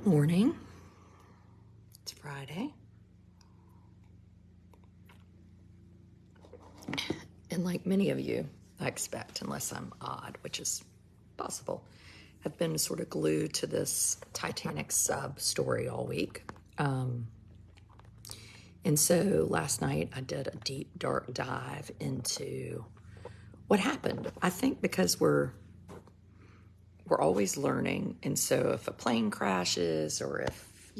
Good morning. It's Friday. And like many of you, I expect, unless I'm odd, which is possible, have been sort of glued to this Titanic sub story all week. And so last night I did a deep, dark dive into what happened. I think because we're always learning. And so if a plane crashes or if,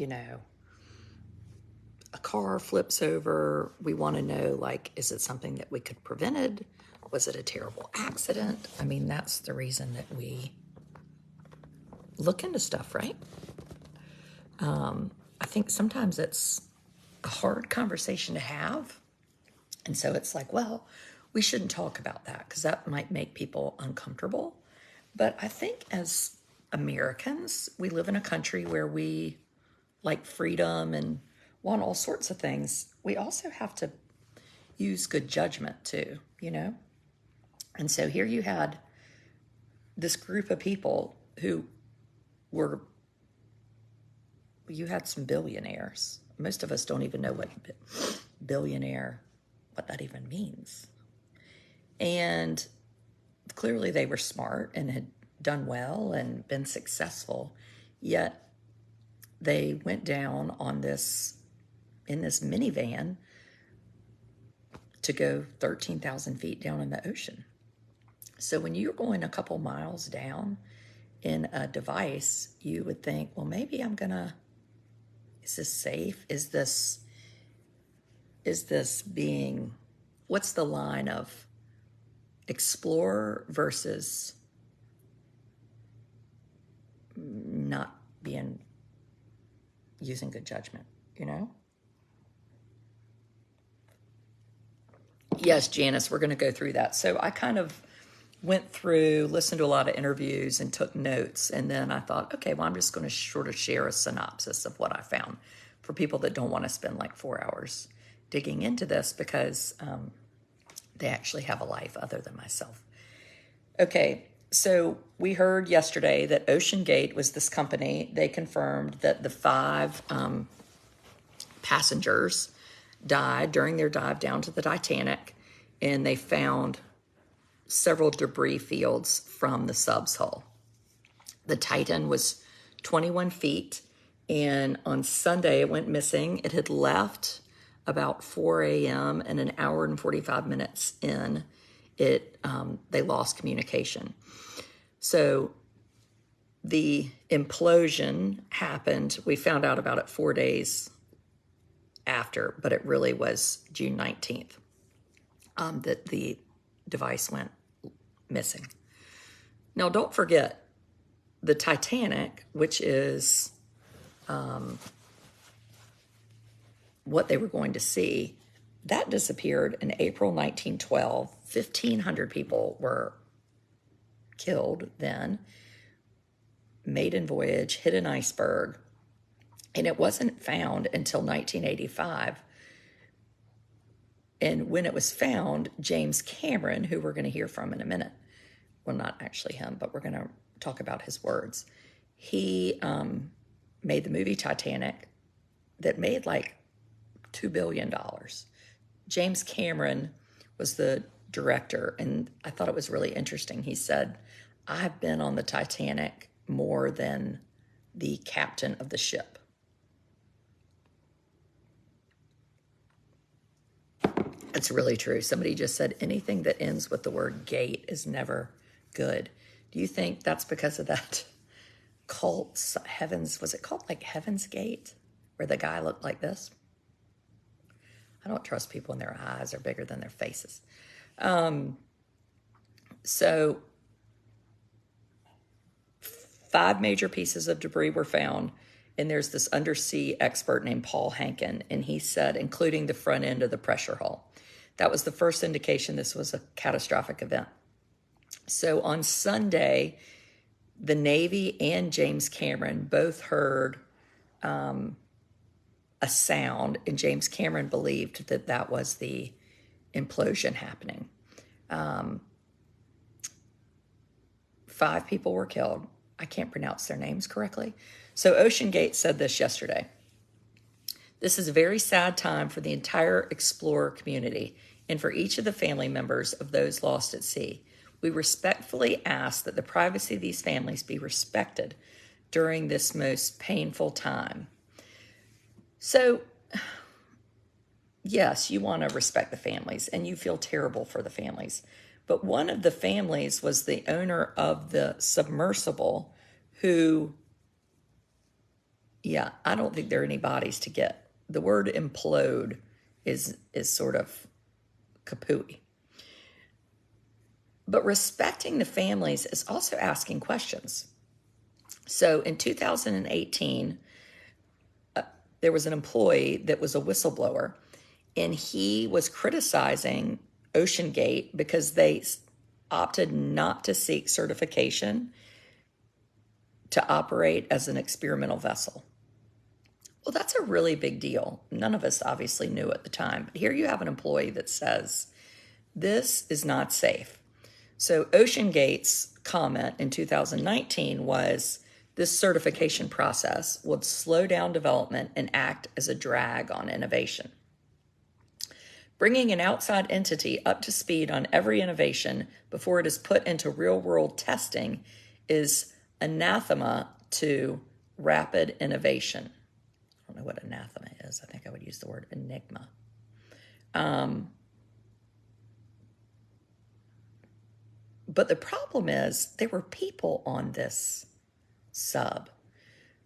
a car flips over, we want to know, like, is it something that we could have prevented? Was it a terrible accident? I mean, that's the reason that we look into stuff, right? I think sometimes it's a hard conversation to have. And so it's like, well, we shouldn't talk about that because that might make people uncomfortable. But I think as Americans, we live in a country where we like freedom and want all sorts of things. We also have to use good judgment too, And so here you had this group of people who you had some billionaires. Most of us don't even know what billionaire, what that even means. And clearly they were smart and had done well and been successful, yet they went down in this minivan to go 13,000 feet down in the ocean. So when you're going a couple miles down in a device, you would think, well, maybe is this safe? Is this being, what's the line of explorer versus not using good judgment, Yes, Janice, we're going to go through that. So I kind of went through, listened to a lot of interviews and took notes. And then I thought, okay, well, I'm just going to sort of share a synopsis of what I found for people that don't want to spend like 4 hours digging into this because they actually have a life other than myself. Okay, so we heard yesterday that Ocean Gate was this company. They confirmed that the 5 passengers died during their dive down to the Titanic, and they found several debris fields from the sub's hull. The Titan was 21 feet, and on Sunday it went missing. It had left about 4 a.m. and an hour and 45 minutes in, they lost communication. So the implosion happened. We found out about it 4 days after, but it really was June 19th that the device went missing. Now, don't forget, the Titanic, which is what they were going to see, that disappeared in April 1912. 1,500 people were killed then. Maiden voyage, hit an iceberg, and it wasn't found until 1985. And when it was found, James Cameron, who we're going to hear from in a minute, well, not actually him, but we're going to talk about his words. He made the movie Titanic that made like $2 billion. James Cameron was the director, and I thought it was really interesting. He said, I've been on the Titanic more than the captain of the ship. It's really true. Somebody just said anything that ends with the word gate is never good. Do you think that's because of that cult, was it called like Heaven's Gate, where the guy looked like this? I don't trust people when their eyes are bigger than their faces. So 5 major pieces of debris were found, and there's this undersea expert named Paul Hankin, and he said, including the front end of the pressure hull. That was the first indication this was a catastrophic event. So on Sunday, the Navy and James Cameron both heard a sound, and James Cameron believed that that was the implosion happening. 5 people were killed. I can't pronounce their names correctly. So OceanGate said this yesterday. This is a very sad time for the entire explorer community and for each of the family members of those lost at sea. We respectfully ask that the privacy of these families be respected during this most painful time. So, yes, you want to respect the families and you feel terrible for the families. But one of the families was the owner of the submersible who, yeah, I don't think there are any bodies to get. The word implode is sort of kapooey. But respecting the families is also asking questions. So in 2018, there was an employee that was a whistleblower, and he was criticizing OceanGate because they opted not to seek certification to operate as an experimental vessel. Well, that's a really big deal. None of us obviously knew at the time. But here you have an employee that says, this is not safe. So OceanGate's comment in 2019 was, this certification process would slow down development and act as a drag on innovation. Bringing an outside entity up to speed on every innovation before it is put into real-world testing is anathema to rapid innovation. I don't know what anathema is. I think I would use the word enigma. But the problem is there were people on this sub.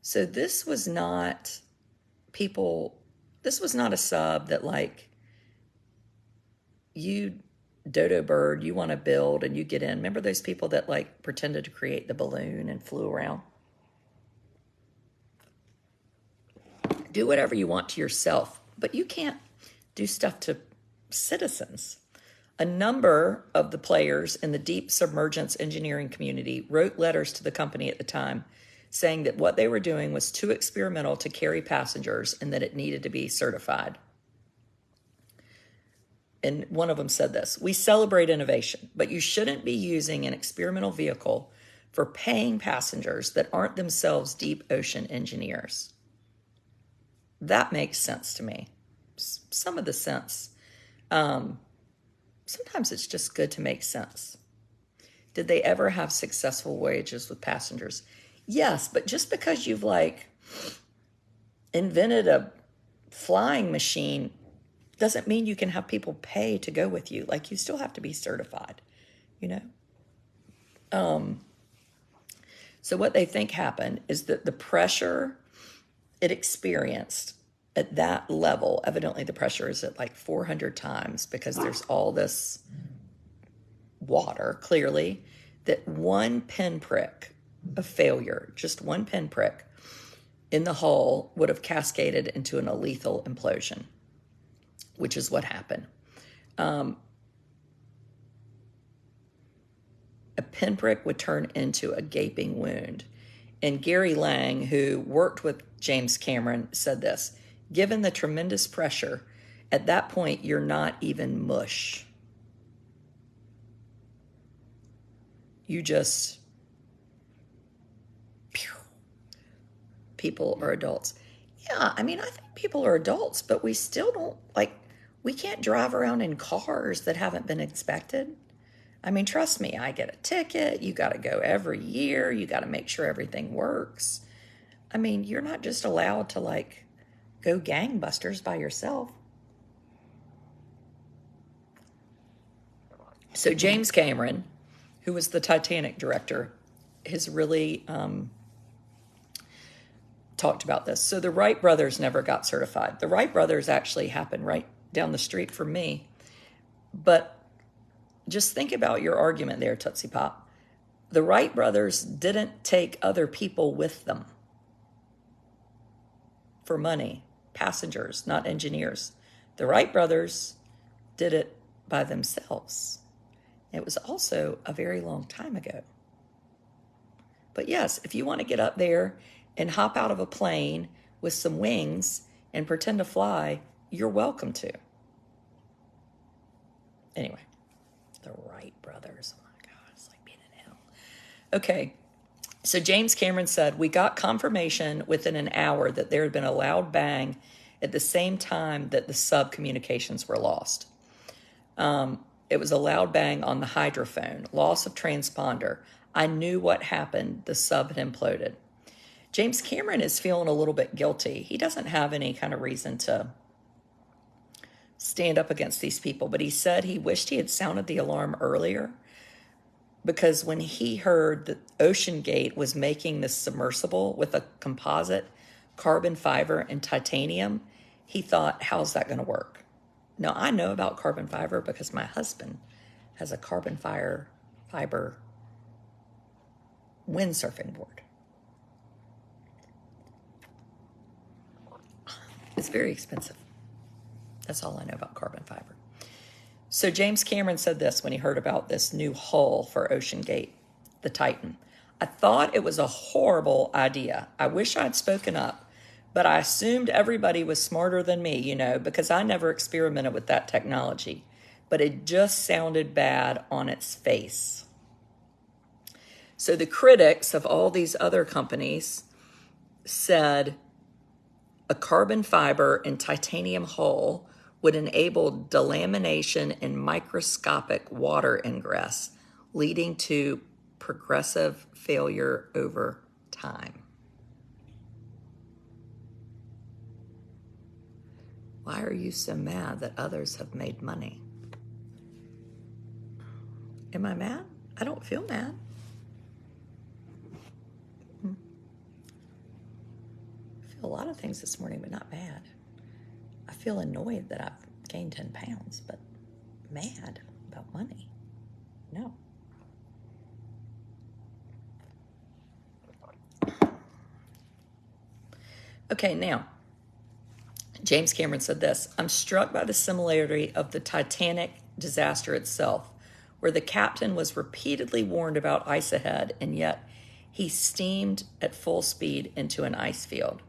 So this was not a sub that like you, dodo bird, you want to build and you get in. Remember those people that like pretended to create the balloon and flew around? Do whatever you want to yourself, but you can't do stuff to citizens. A number of the players in the deep submergence engineering community wrote letters to the company at the time saying that what they were doing was too experimental to carry passengers and that it needed to be certified. And one of them said this, we celebrate innovation, but you shouldn't be using an experimental vehicle for paying passengers that aren't themselves deep ocean engineers. That makes sense to me. Some of the sense. Sometimes it's just good to make sense. Did they ever have successful voyages with passengers? Yes, but just because you've like invented a flying machine doesn't mean you can have people pay to go with you. Like you still have to be certified, you know? So what they think happened is that the pressure it experienced at that level, evidently the pressure is at like 400 times because there's all this water, clearly, that one pinprick of failure, just one pinprick in the hull would have cascaded into a lethal implosion, which is what happened. A pinprick would turn into a gaping wound. And Gary Lang, who worked with James Cameron, said this, given the tremendous pressure, at that point, you're not even mush. You just, people are adults. Yeah, I mean, I think people are adults, but we still don't, like, we can't drive around in cars that haven't been inspected. I mean, trust me, I get a ticket. You got to go every year. You got to make sure everything works. I mean, you're not just allowed to, like, go gangbusters by yourself. So James Cameron, who was the Titanic director, has really talked about this. So the Wright brothers never got certified. The Wright brothers actually happened right down the street from me. But just think about your argument there, Tootsie Pop. The Wright brothers didn't take other people with them for money. Passengers, not engineers. The Wright brothers did it by themselves. It was also a very long time ago. But yes, if you want to get up there and hop out of a plane with some wings and pretend to fly, you're welcome to. Anyway, the Wright brothers. Oh my God, it's like being in hell. Okay, So James Cameron said, we got confirmation within an hour that there had been a loud bang at the same time that the sub communications were lost. It was a loud bang on the hydrophone, loss of transponder. I knew what happened. The sub had imploded. James Cameron is feeling a little bit guilty. He doesn't have any kind of reason to stand up against these people, but he said he wished he had sounded the alarm earlier, because when he heard that Ocean Gate was making this submersible with a composite carbon fiber and titanium, he thought, how's that going to work? Now, I know about carbon fiber because my husband has a carbon fiber windsurfing board. It's very expensive. That's all I know about carbon fiber. So James Cameron said this when he heard about this new hull for Ocean Gate, the Titan. I thought it was a horrible idea. I wish I'd spoken up, but I assumed everybody was smarter than me, because I never experimented with that technology. But it just sounded bad on its face. So the critics of all these other companies said a carbon fiber and titanium hull would enable delamination and microscopic water ingress, leading to progressive failure over time. Why are you so mad that others have made money? Am I mad? I don't feel mad. I feel a lot of things this morning, but not bad. I feel annoyed that I've gained 10 pounds, but mad about money. No. Okay, now, James Cameron said this, I'm struck by the similarity of the Titanic disaster itself, where the captain was repeatedly warned about ice ahead, and yet he steamed at full speed into an ice field.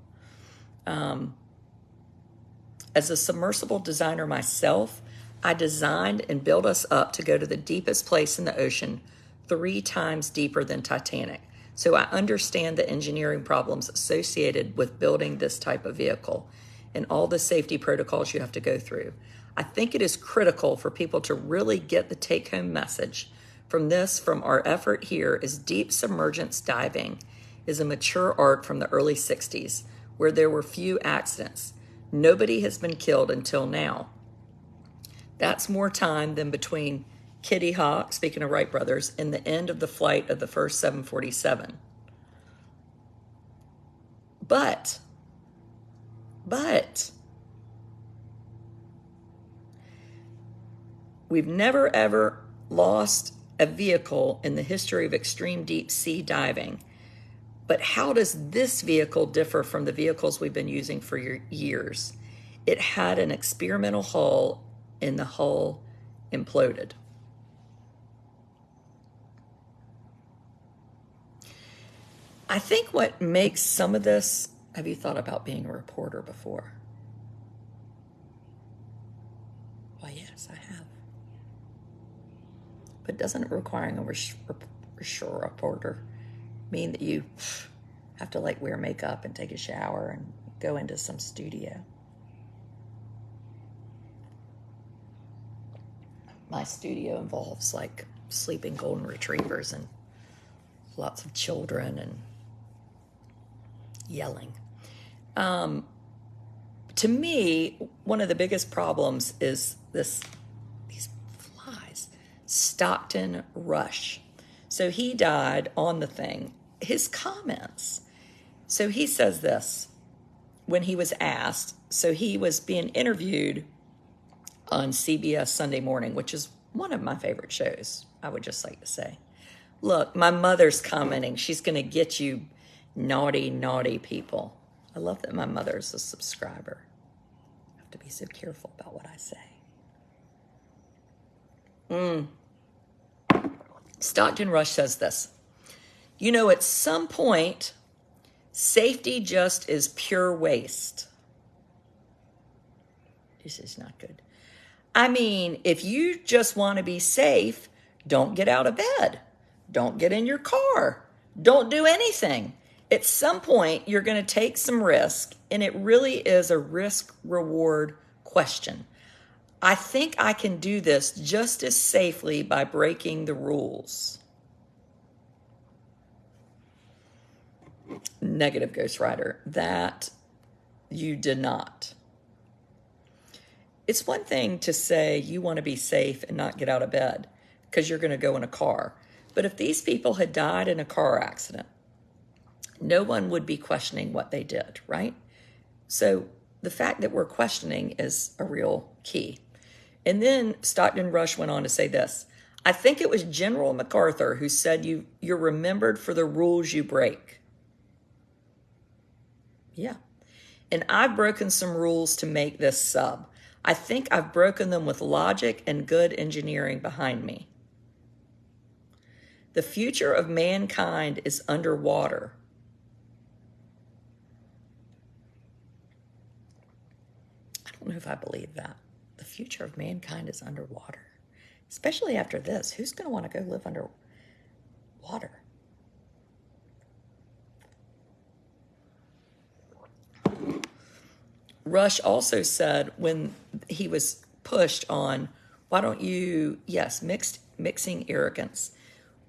As a submersible designer myself, I designed and built us up to go to the deepest place in the ocean, 3 times deeper than Titanic. So I understand the engineering problems associated with building this type of vehicle and all the safety protocols you have to go through. I think it is critical for people to really get the take-home message from our effort here is deep submergence diving is a mature art from the early 60s where there were few accidents. Nobody has been killed until now. That's more time than between Kitty Hawk, speaking of Wright brothers, and the end of the flight of the first 747. But, we've never ever lost a vehicle in the history of extreme deep sea diving. But how does this vehicle differ from the vehicles we've been using for years? It had an experimental hull, and the hull imploded. I think what makes some of this, have you thought about being a reporter before? Well, yes, I have. But doesn't requiring a reporter mean that you have to wear makeup and take a shower and go into some studio? My studio involves sleeping golden retrievers and lots of children and yelling. To me, one of the biggest problems is these flies. Stockton Rush. So he died on the thing. His comments. So he says this when he was asked. So he was being interviewed on CBS Sunday Morning, which is one of my favorite shows, I would just like to say. Look, my mother's commenting. She's going to get you naughty, naughty people. I love that my mother's a subscriber. I have to be so careful about what I say. Stockton Rush says this. At some point, safety just is pure waste. This is not good. I mean, if you just want to be safe, don't get out of bed. Don't get in your car. Don't do anything. At some point, you're going to take some risk, and it really is a risk-reward question. I think I can do this just as safely by breaking the rules. Negative ghostwriter. That you did not. It's one thing to say you want to be safe and not get out of bed because you're going to go in a car. But if these people had died in a car accident, no one would be questioning what they did, right? So the fact that we're questioning is a real key. And then Stockton Rush went on to say this: I think it was General MacArthur who said you're remembered for the rules you break. Yeah. And I've broken some rules to make this sub. I think I've broken them with logic and good engineering behind me. The future of mankind is underwater. I don't know if I believe that. The future of mankind is underwater. Especially after this. Who's going to want to go live underwater? Rush also said when he was pushed on, why don't you, yes, mixing arrogance.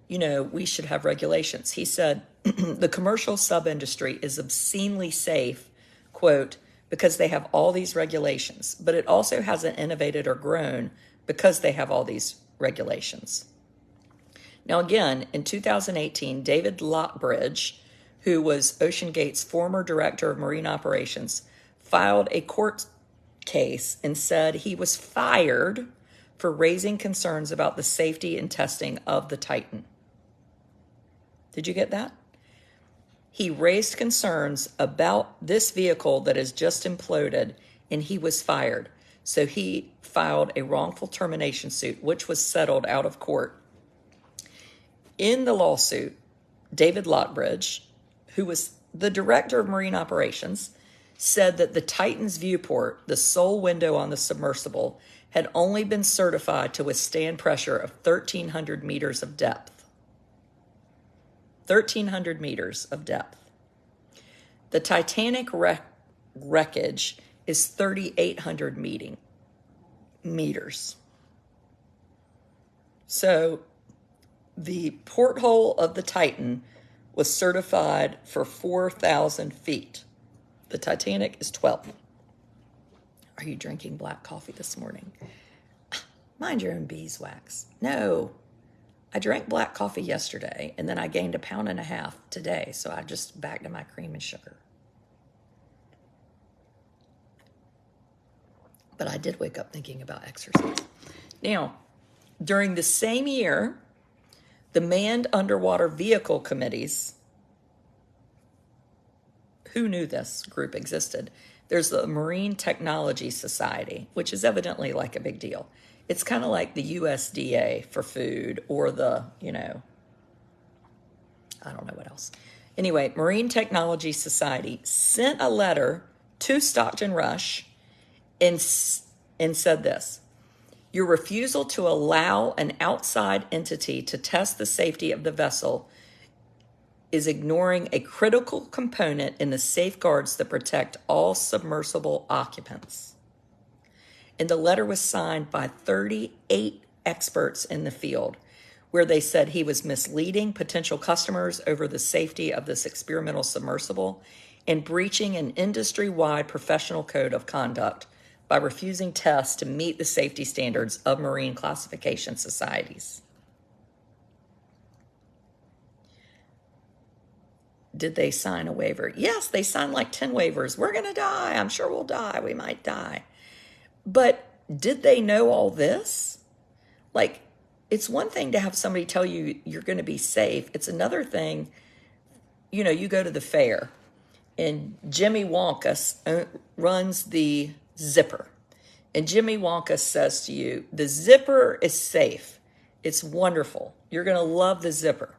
You know, we should have regulations. He said, the commercial sub-industry is obscenely safe, quote, because they have all these regulations, but it also hasn't innovated or grown because they have all these regulations. Now, again, in 2018, David Lockbridge, who was OceanGate's former director of marine operations, filed a court case and said he was fired for raising concerns about the safety and testing of the Titan. Did you get that? He raised concerns about this vehicle that has just imploded, and he was fired. So he filed a wrongful termination suit, which was settled out of court. In the lawsuit, David Lockbridge, who was the director of marine operations, said that the Titan's viewport, the sole window on the submersible, had only been certified to withstand pressure of 1,300 meters of depth. 1,300 meters of depth. The Titanic wreckage is 3,800 meters. So the porthole of the Titan was certified for 4,000 feet. The Titanic is 12. Are you drinking black coffee this morning? Mind your own beeswax. No, I drank black coffee yesterday, and then I gained 1.5 pounds today, so I just back to my cream and sugar. But I did wake up thinking about exercise. Now, during the same year, the manned underwater vehicle committees, who knew this group existed? There's the Marine Technology Society, which is evidently like a big deal. It's kind of like the USDA for food, or the, I don't know what else. Anyway, Marine Technology Society sent a letter to Stockton Rush and said this: your refusal to allow an outside entity to test the safety of the vessel is ignoring a critical component in the safeguards that protect all submersible occupants. And the letter was signed by 38 experts in the field, where they said he was misleading potential customers over the safety of this experimental submersible and breaching an industry-wide professional code of conduct by refusing tests to meet the safety standards of marine classification societies. Did they sign a waiver? Yes, they signed like 10 waivers. We're going to die. I'm sure we'll die. We might die. But did they know all this? Like, it's one thing to have somebody tell you you're going to be safe. It's another thing, you go to the fair and Jimmy Wonka runs the zipper. And Jimmy Wonka says to you, the zipper is safe. It's wonderful. You're going to love the zipper.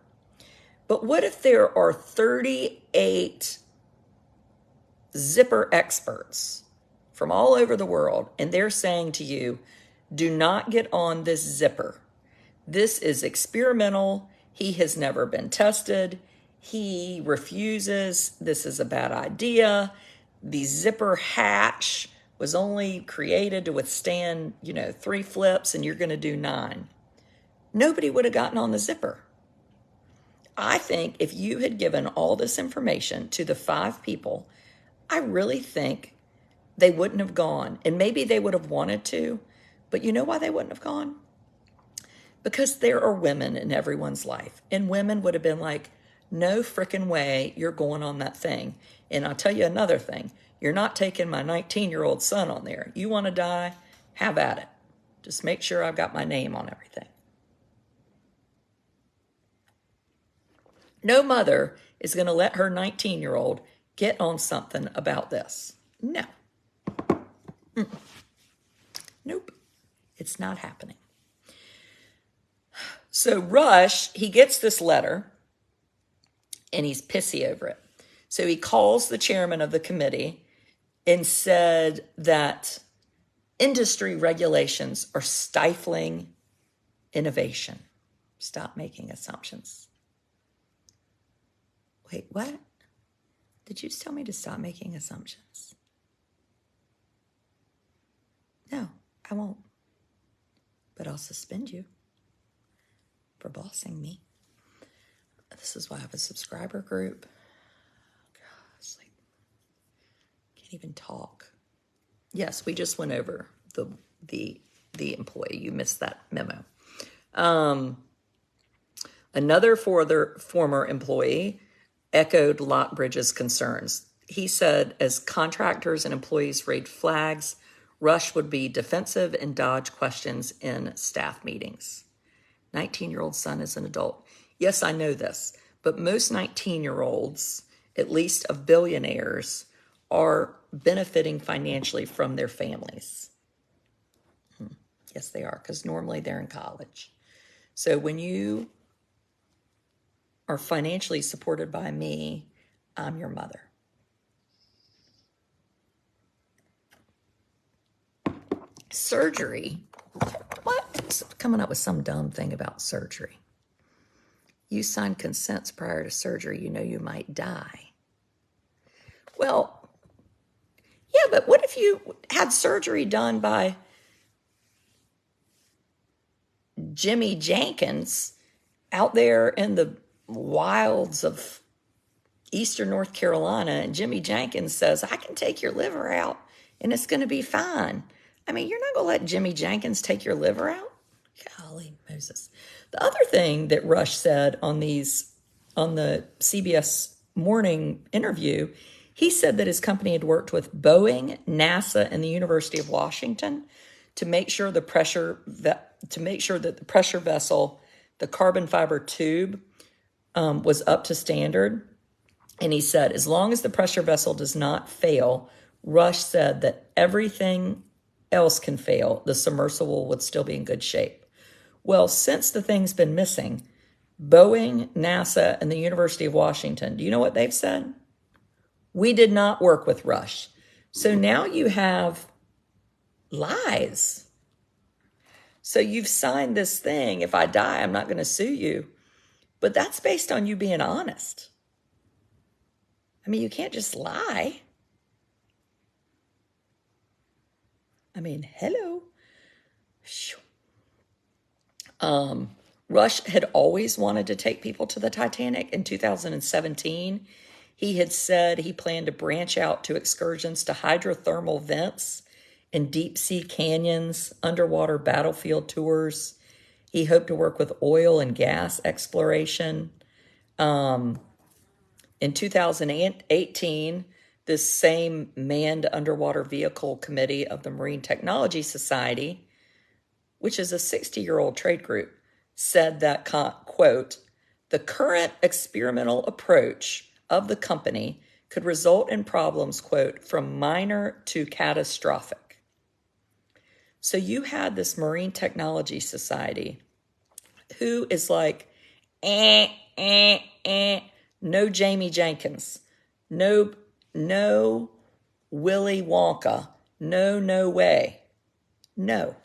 But what if there are 38 zipper experts from all over the world, and they're saying to you, do not get on this zipper. This is experimental. He has never been tested. He refuses. This is a bad idea. The zipper hatch was only created to withstand, 3 flips, and you're going to do 9. Nobody would have gotten on the zipper. I think if you had given all this information to the 5 people, I really think they wouldn't have gone. And maybe they would have wanted to, but you know why they wouldn't have gone? Because there are women in everyone's life. And women would have been like, no frickin' way you're going on that thing. And I'll tell you another thing. You're not taking my 19-year-old son on there. You want to die? Have at it. Just make sure I've got my name on everything. No mother is going to let her 19-year-old get on something about this. No. Nope. It's not happening. So Rush, he gets this letter, and he's pissy over it. So he calls the chairman of the committee and said that industry regulations are stifling innovation. Stop making assumptions. Wait, what? Did you just tell me to stop making assumptions? No, I won't. But I'll suspend you for bossing me. This is why I have a subscriber group. Gosh, can't even talk. Yes, we just went over the employee. You missed that memo. Another former employee echoed Lockbridge's concerns. He said, as contractors and employees raised flags, Rush would be defensive and dodge questions in staff meetings. 19-year-old son is an adult. Yes, I know this, but most 19-year-olds, at least of billionaires, are benefiting financially from their families. Yes, they are, because normally they're in college. So when you are financially supported by me, I'm your mother. Surgery? What? Coming up with some dumb thing about surgery. You sign consents prior to surgery, you know you might die. Well, yeah, but what if you had surgery done by Jimmy Jenkins out there in the wilds of eastern North Carolina, and Jimmy Jenkins says, I can take your liver out and it's going to be fine. I mean, you're not going to let Jimmy Jenkins take your liver out? Golly Moses. The other thing that Rush said on the CBS Morning interview, he said that his company had worked with Boeing, NASA, and the University of Washington to make sure that the pressure vessel, the carbon fiber tube, was up to standard. And he said, as long as the pressure vessel does not fail, Rush said that everything else can fail, the submersible would still be in good shape. Well, since the thing's been missing, Boeing, NASA, and the University of Washington, do you know what they've said? We did not work with Rush. So now you have lies. So you've signed this thing. If I die, I'm not going to sue you. But that's based on you being honest. I mean, you can't just lie. I mean, hello. Rush had always wanted to take people to the Titanic. In 2017, he had said he planned to branch out to excursions to hydrothermal vents in deep sea canyons, underwater battlefield tours. He hoped to work with oil and gas exploration. In 2018, this same manned underwater vehicle committee of the Marine Technology Society, which is a 60-year-old trade group, said that, quote, the current experimental approach of the company could result in problems, quote, from minor to catastrophic. So you had this Marine Technology Society who is like, no Jamie Jenkins, no Willy Wonka, no way, no.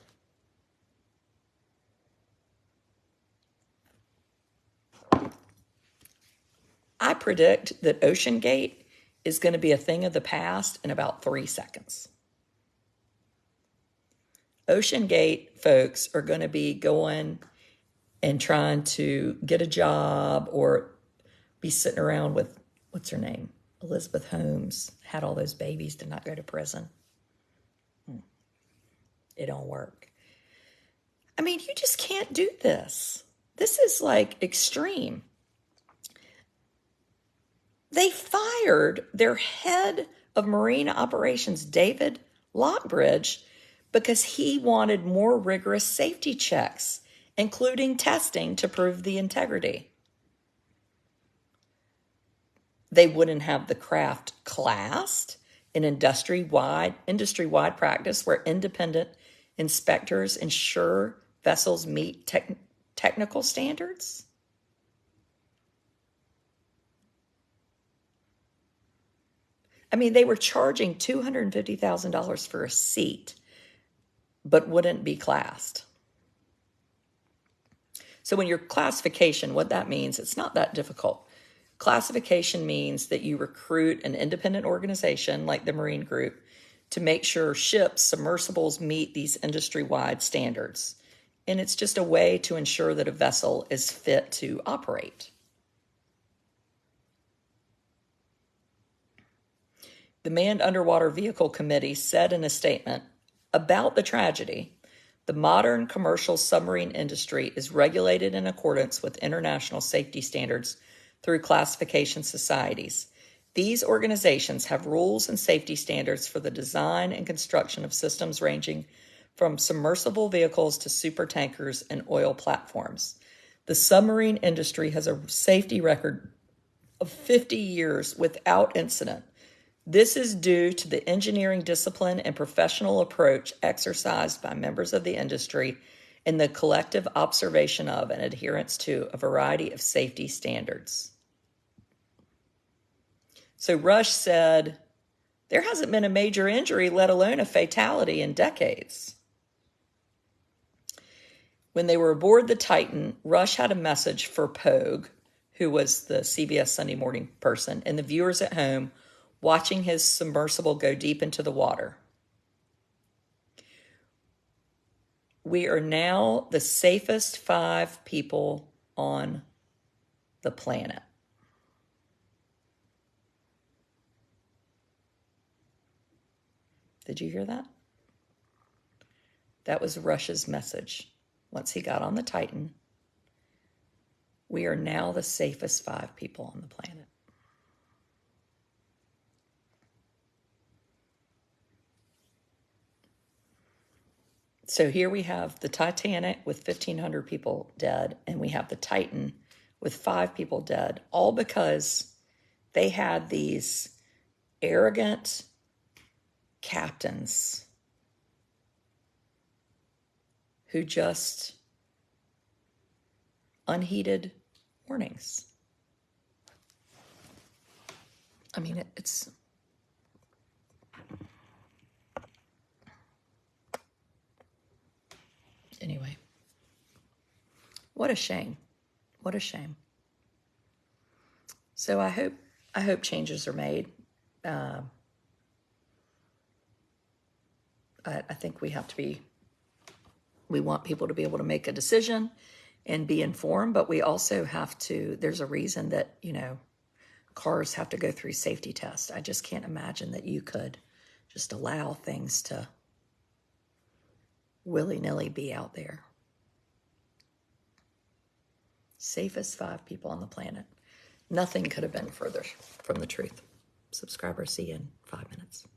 I predict that Ocean Gate is going to be a thing of the past in about 3 seconds. Ocean Gate folks are going to be going and trying to get a job or be sitting around with, what's her name? Elizabeth Holmes, had all those babies, did not go to prison. It don't work. I mean, you just can't do this. This is like extreme. They fired their head of Marine Operations, David Lockbridge, because he wanted more rigorous safety checks, including testing to prove the integrity. They wouldn't have the craft classed in industry-wide practice where independent inspectors ensure vessels meet technical standards. I mean, they were charging $250,000 for a seat, but wouldn't be classed. So when your classification, what that means, it's not that difficult. Classification means that you recruit an independent organization like the Marine Group to make sure ships, submersibles meet these industry-wide standards. And it's just a way to ensure that a vessel is fit to operate. The Manned Underwater Vehicle Committee said in a statement about the tragedy, the modern commercial submarine industry is regulated in accordance with international safety standards through classification societies. These organizations have rules and safety standards for the design and construction of systems ranging from submersible vehicles to supertankers and oil platforms. The submarine industry has a safety record of 50 years without incident. This is due to the engineering discipline and professional approach exercised by members of the industry and the collective observation of and adherence to a variety of safety standards. So Rush said, there hasn't been a major injury, let alone a fatality, in decades. When they were aboard the Titan, Rush had a message for Pogue, who was the CBS Sunday Morning person, and the viewers at home watching his submersible go deep into the water. We are now the safest 5 people on the planet. Did you hear that? That was Rush's message. Once he got on the Titan, we are now the safest 5 people on the planet. So here we have the Titanic with 1,500 people dead, and we have the Titan with 5 people dead, all because they had these arrogant captains who just unheeded warnings. I mean, it's... Anyway, what a shame. What a shame. So I hope changes are made. I think we want people to be able to make a decision and be informed, but we also have to, there's a reason that, cars have to go through safety tests. I just can't imagine that you could just allow things to willy-nilly be out there. Safest 5 people on the planet. Nothing could have been further from the truth. Subscriber, see you in 5 minutes.